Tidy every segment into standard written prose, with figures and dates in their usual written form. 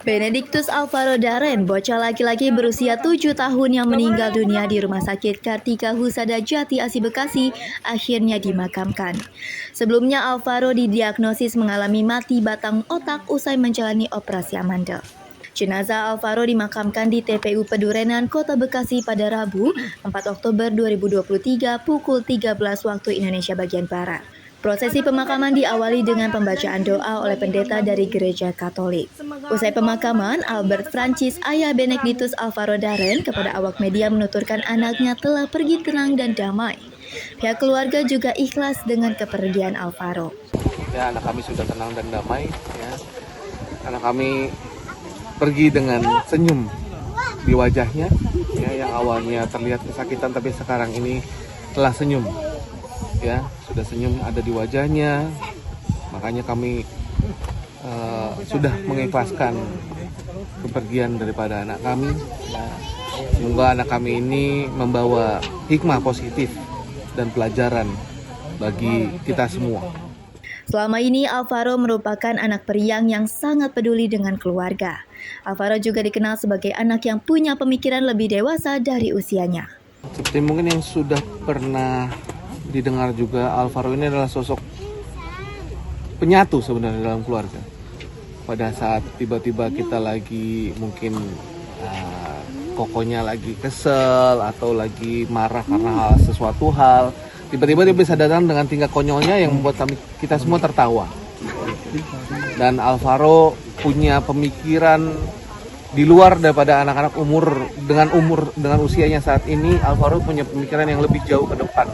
Benedictus Alvaro Darren, bocah laki-laki berusia 7 tahun yang meninggal dunia di Rumah Sakit Kartika Husada Jati Asih Bekasi, akhirnya dimakamkan. Sebelumnya Alvaro didiagnosis mengalami mati batang otak usai menjalani operasi amandel. Jenazah Alvaro dimakamkan di TPU Pedurenan, Kota Bekasi pada Rabu, 4 Oktober 2023 pukul 13 waktu Indonesia bagian Barat. Prosesi pemakaman diawali dengan pembacaan doa oleh pendeta dari Gereja Katolik. Usai pemakaman, Albert Francis, ayah Benedictus Alvaro Darren, kepada awak media menuturkan anaknya telah pergi tenang dan damai. Pihak keluarga juga ikhlas dengan kepergian Alvaro. Ya, anak kami sudah tenang dan damai. Ya. Anak kami pergi dengan senyum di wajahnya, ya, yang awalnya terlihat kesakitan tapi sekarang ini telah senyum. Ya, sudah senyum ada di wajahnya, makanya kami sudah mengikhlaskan kepergian daripada anak kami. Ya, semoga anak kami ini membawa hikmah positif dan pelajaran bagi kita semua. Selama ini Alvaro merupakan anak periang yang sangat peduli dengan keluarga. Alvaro juga dikenal sebagai anak yang punya pemikiran lebih dewasa dari usianya. Seperti mungkin yang sudah pernah didengar juga, Alvaro ini adalah sosok penyatu sebenarnya dalam keluarga. Pada saat tiba-tiba kita lagi mungkin kokonya lagi kesel atau lagi marah karena sesuatu hal, tiba-tiba dia bisa datang dengan tingkah konyolnya yang membuat kita semua tertawa. Dan Alvaro punya pemikiran di luar daripada anak-anak dengan usianya saat ini. Alvaro punya pemikiran yang lebih jauh ke depan,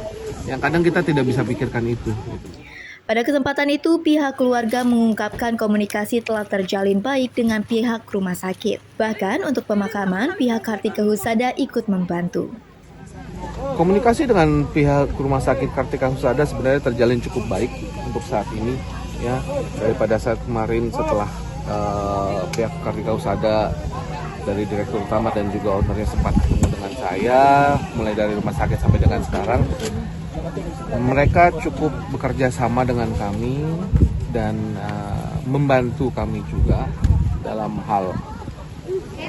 yang kadang kita tidak bisa pikirkan itu. Pada kesempatan itu, pihak keluarga mengungkapkan komunikasi telah terjalin baik dengan pihak rumah sakit. Bahkan untuk pemakaman, pihak Kartika Husada ikut membantu. Komunikasi dengan pihak rumah sakit Kartika Husada sebenarnya terjalin cukup baik untuk saat ini, ya, daripada saat kemarin setelah pihak Kartika Husada dari direktur utama dan juga ownernya sempat ketemu dengan saya, mulai dari rumah sakit sampai dengan sekarang. Mereka cukup bekerja sama dengan kami dan membantu kami juga dalam hal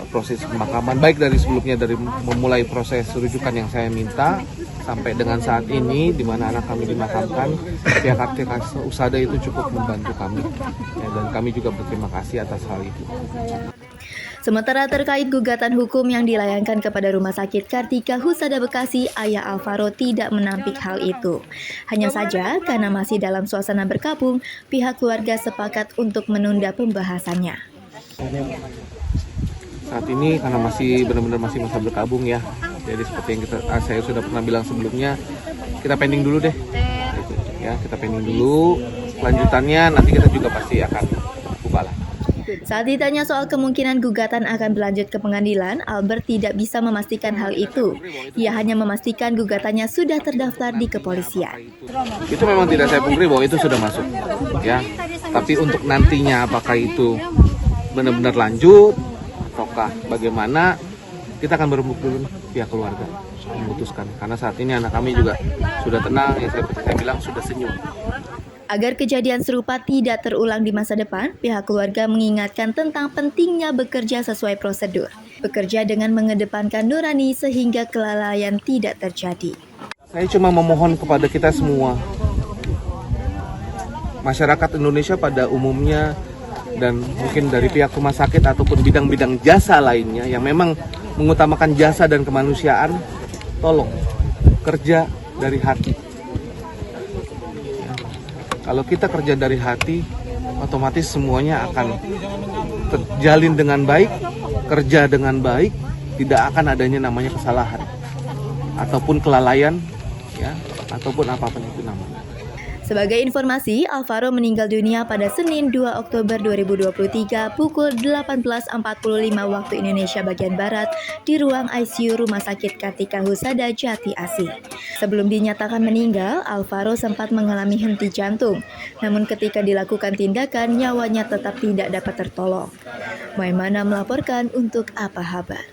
proses pemakaman, baik dari sebelumnya, dari memulai proses rujukan yang saya minta sampai dengan saat ini di mana anak kami dimakamkan. Pihak Kartika Husada itu cukup membantu kami, ya, dan kami juga berterima kasih atas hal itu. Sementara terkait gugatan hukum yang dilayangkan kepada Rumah Sakit Kartika Husada Bekasi, ayah Alvaro tidak menampik hal itu. Hanya saja karena masih dalam suasana berkabung, pihak keluarga sepakat untuk menunda pembahasannya. Saat ini karena masih benar-benar masih masa berkabung, ya. Jadi seperti yang saya sudah pernah bilang sebelumnya, kita pending dulu deh. Gitu, ya, kita pending dulu. Lanjutannya nanti kita juga pasti akan buka lah. Saat ditanya soal kemungkinan gugatan akan berlanjut ke pengadilan, Albert tidak bisa memastikan hal itu. Ia hanya memastikan gugatannya sudah terdaftar di kepolisian. Itu memang tidak saya pungkiri bahwa itu sudah masuk, ya. Tapi untuk nantinya apakah itu benar-benar lanjut ataukah bagaimana, kita akan berembuk dulu pihak keluarga memutuskan. Karena saat ini anak kami juga sudah tenang, yang seperti saya bilang sudah senyum. Agar kejadian serupa tidak terulang di masa depan, pihak keluarga mengingatkan tentang pentingnya bekerja sesuai prosedur. Bekerja dengan mengedepankan nurani sehingga kelalaian tidak terjadi. Saya cuma memohon kepada kita semua, masyarakat Indonesia pada umumnya, dan mungkin dari pihak rumah sakit ataupun bidang-bidang jasa lainnya yang memang mengutamakan jasa dan kemanusiaan, tolong kerja dari hati. Kalau kita kerja dari hati, otomatis semuanya akan terjalin dengan baik, kerja dengan baik, tidak akan adanya namanya kesalahan ataupun kelalaian, ya, ataupun apapun itu namanya. Sebagai informasi, Alvaro meninggal dunia pada Senin 2 Oktober 2023 pukul 18.45 waktu Indonesia bagian Barat di ruang ICU Rumah Sakit Kartika Husada Jati Asih. Sebelum dinyatakan meninggal, Alvaro sempat mengalami henti jantung. Namun ketika dilakukan tindakan, nyawanya tetap tidak dapat tertolong. Maimana melaporkan untuk Apa Kabar.